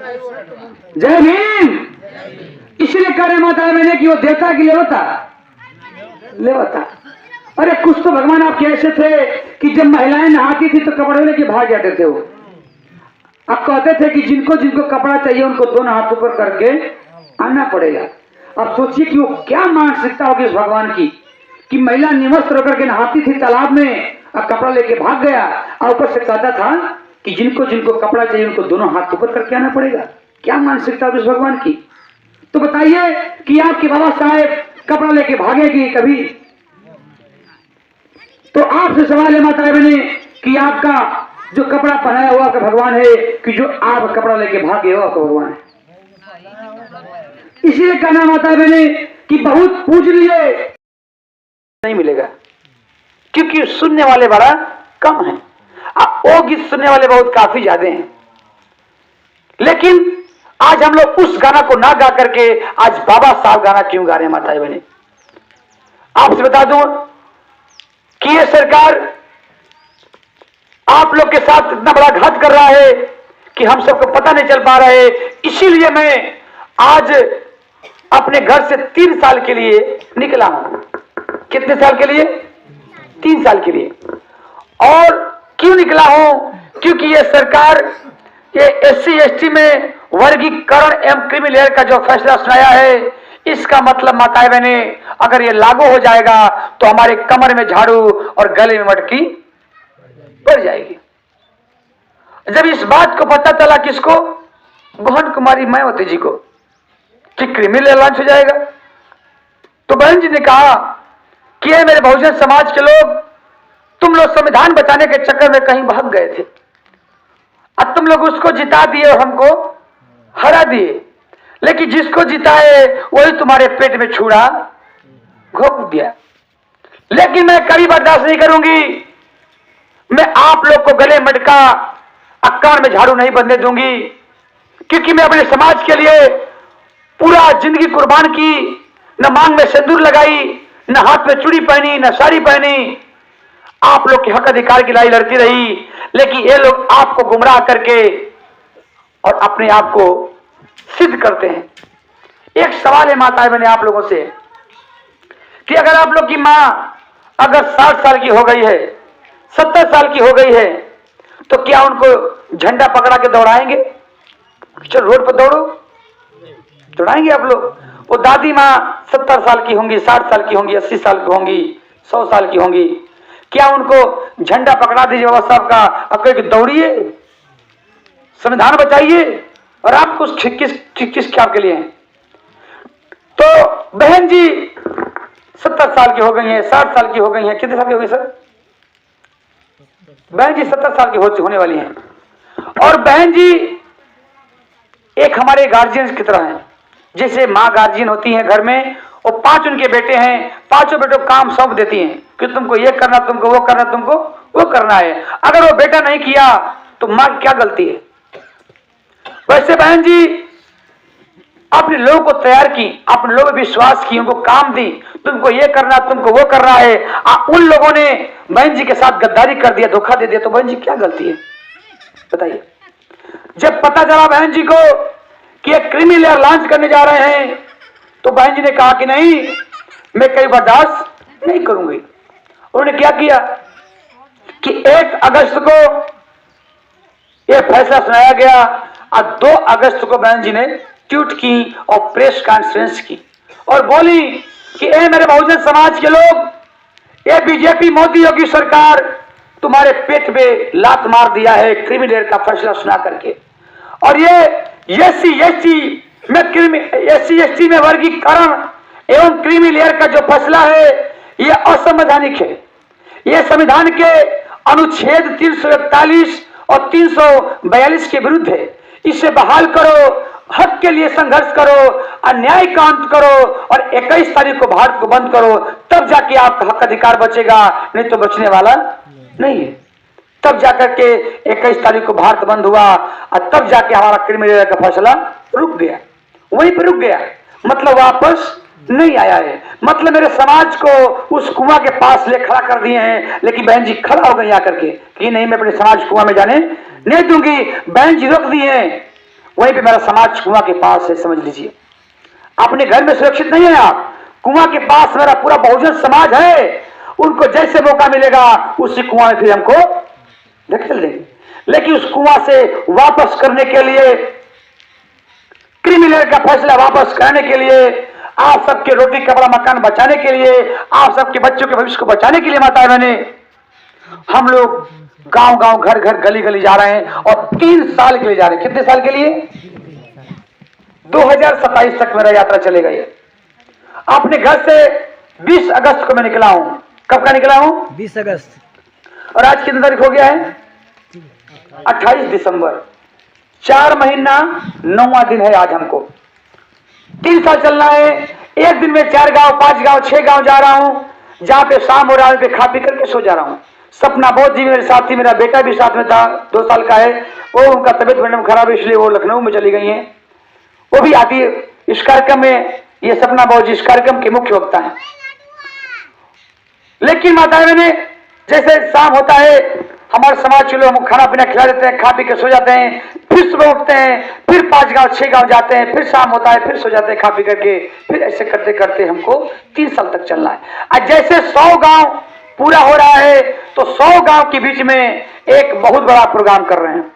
जय भीम। इसलिए कह रहे माता मैंने कि वो देता कि ले होता। अरे कुछ तो भगवान आपके ऐसे थे कि जब महिलाएं नहाती थी तो कपड़े लेके भाग जाते थे। वो अब कहते थे कि जिनको जिनको कपड़ा चाहिए उनको दोनों हाथ ऊपर करके आना पड़ेगा। अब सोचिए कि वो क्या मानसिकता होगी इस भगवान की कि महिला निवस्त्र होकर के नहाती थी तालाब में और कपड़ा लेके भाग गया और ऊपर से कहता था कि जिनको जिनको कपड़ा चाहिए उनको दोनों हाथ ऊपर करके आना पड़ेगा। क्या मानसिकता होगी इस भगवान की। तो बताइए कि आपके बाबा साहेब कपड़ा लेके भागेगी कभी। तो आपसे सवाल है माता बहने कि आपका जो कपड़ा पहनाया हुआ का भगवान है कि जो आप कपड़ा लेके भागे हो आपका भगवान है। इसलिए कहना माता बहने कि बहुत पूछ लिए नहीं मिलेगा क्योंकि सुनने वाले बड़ा कम है। वो गीत सुनने वाले बहुत काफी ज्यादा हैं। लेकिन आज हम लोग उस गाना को ना गा करके आज बाबा साहब गाना क्यों गा रहे हैं माता बहने। आपसे बता दूं कि ये सरकार आप लोग के साथ इतना बड़ा घात कर रहा है कि हम सबको पता नहीं चल पा रहा है। इसीलिए मैं आज अपने घर से 3 साल के लिए निकला हूं। कितने साल के लिए? 3 साल के लिए। और क्यों निकला हूं? क्योंकि ये सरकार ये SC ST में वर्गीकरण एवं क्रीमी लेयर का जो फैसला सुनाया है इसका मतलब माताएं बहने अगर ये लागू हो जाएगा तो हमारे कमर में झाड़ू और गले में मटकी पड़ जाएगी। जब इस बात को पता चला किसको? बहन कुमारी मायावती जी को कि क्रीमी लेयर लॉन्च हो जाएगा तो बहन जी ने कहा कि ये मेरे बहुजन समाज के लोग तुम लोग संविधान बचाने के चक्कर में कहीं भाग गए थे। अब तुम लोग उसको जिता दिए और हमको हरा दिए। लेकिन जिसको जिताए वही तुम्हारे पेट में छुरा घोंप दिया। लेकिन मैं कभी बर्दाश्त नहीं करूंगी। मैं आप लोग को गले मटका अक्कार में झाड़ू नहीं बनने दूंगी क्योंकि मैं अपने समाज के लिए पूरा जिंदगी कुर्बान की। न मांग में सिंदूर लगाई, न हाथ में चूड़ी पहनी, न साड़ी पहनी। आप लोग के हक अधिकार की लड़ाई लड़ती रही। लेकिन ये लोग आपको गुमराह करके और अपने आप को सिद्ध करते हैं। एक सवाल है माताएं बहने आप लोगों से कि अगर आप लोग की मां अगर 60 साल की हो गई है, 70 साल की हो गई है तो क्या उनको झंडा पकड़ा के दौड़ाएंगे? चलो रोड पर दौड़ो, दौड़ाएंगे आप लोग? वो दादी मां 70 साल की होंगी, 60 साल की होंगी, 80 साल की होंगी, 100 साल की होंगी, क्या उनको झंडा पकड़ा दीजिए बाबा साहब का अकेले दौड़िए संविधान बचाइए और आप कुछ किस क्या के लिए हैं? तो बहन जी 70 साल की हो गई हैं, 60 साल की हो गई हैं। कितने साल की हो गई सर? बहन जी 70 साल की होने वाली हैं। और बहन जी एक हमारे गार्जियन की तरह हैं। जैसे माँ गार्जियन होती हैं घर में और 5 उनके बेटे हैं, 5 बेटों को काम सौंप देती हैं कि तुमको ये करना, तुमको वो करना, तुमको वो करना है। अगर वो बेटा नहीं किया तो माँ की क्या गलती है? वैसे बहन जी अपने लोगों को तैयार की, अपने लोगों में विश्वास की, उनको काम दी, तुमको ये करना, तुमको वो करना है। उन लोगों ने बहन जी के साथ गद्दारी कर दिया, धोखा दे दिया तो बहन जी क्या गलती है बताइए? जब पता चला बहन जी को कि एक क्रीमी लेयर लॉन्च करने जा रहे हैं तो बहन जी ने कहा कि नहीं, मैं कई बर्दाश्त नहीं करूंगी। उन्होंने क्या किया कि 1 अगस्त को यह फैसला सुनाया गया और 2 अगस्त को बहन जी ने ट्वीट की और प्रेस कॉन्फ्रेंस की और बोली कि ए मेरे बहुजन समाज के लोग, ये बीजेपी मोदी योगी सरकार तुम्हारे पेट में लात मार दिया है क्रीमी लेयर का फैसला सुना करके। और ये SC ST में वर्गीकरण एवं क्रीमी लेयर का जो फैसला है यह असंवैधानिक है। यह संविधान के अनुच्छेद 341 और 342 के विरुद्ध है। इसे बहाल करो, हक के लिए संघर्ष करो, अन्याय का अंत करो और 21 तारीख को भारत को बंद करो, तब जाके आपका हक अधिकार बचेगा, नहीं तो बचने वाला नहीं है। तब जाकर के 21 तारीख को भारत बंद हुआ और तब जाके हमारा क्रीमी लेयर का फैसला रुक गया, वहीं पर रुक गया, मतलब वापस नहीं आया है। मतलब मेरे समाज को उस कुआं के पास ले खड़ा कर दिए हैं। लेकिन बहन जी खड़ा हो गई आकर के कि नहीं, मैं अपने समाज कुआं में जाने नहीं दूंगी। बहन जी रोक दिए वहीं पे मेरा समाज कुआं के पास है, समझ लीजिए। अपने घर में सुरक्षित नहीं है आप, कुआं के पास मेरा पूरा बहुजन समाज है। उनको जैसे मौका मिलेगा उसी कुआं में फिर हमको ढकेल देंगे। लेकिन उस कुआं से वापस करने के लिए, क्रिमिनल का फैसला वापस करने के लिए, आप सबके रोटी कपड़ा मकान बचाने के लिए, आप सबके बच्चों के भविष्य को बचाने के लिए माता बहने, हम लोग गांव गांव घर घर गली गली जा रहे हैं और 3 साल के लिए जा रहे हैं। कितने साल के लिए? 2027 तक मेरा यात्रा चलेगा। ये अपने घर से 20 अगस्त को मैं निकला हूं। कब का निकला हूं? 20 अगस्त। और आज कितनी तारीख हो गया है? 28 दिसंबर। 4 महीना 9वां दिन है आज हमको। 3 साल चलना है। एक दिन में 4 गांव 5 गांव 6 गांव जा रहा हूं, जहां पे शाम हो रहा है, पे खा पी करके सो जा रहा हूं। सपना बहुत जी मेरे साथ थी, मेरा बेटा भी साथ में था, 2 साल का है। वो उनका तबियत मैडम खराब है, इसलिए वो लखनऊ में चली गई हैं। वो भी आती है इस कार्यक्रम में। ये सपना बहुत जी इस कार्यक्रम के मुख्य वक्ता है। लेकिन माता ने जैसे शाम होता है, हमारे समाज के लोग हम खाना पीना खिला देते हैं, खा पी के सो जाते हैं, फिर सुबह उठते हैं, फिर 5 गांव 6 गांव जाते हैं, फिर शाम होता है, फिर सो जाते हैं खा पी करके। फिर ऐसे करते करते हमको 3 साल तक चलना है। आज जैसे 100 गांव पूरा हो रहा है, तो 100 गांव के बीच में एक बहुत बड़ा प्रोग्राम कर रहे हैं।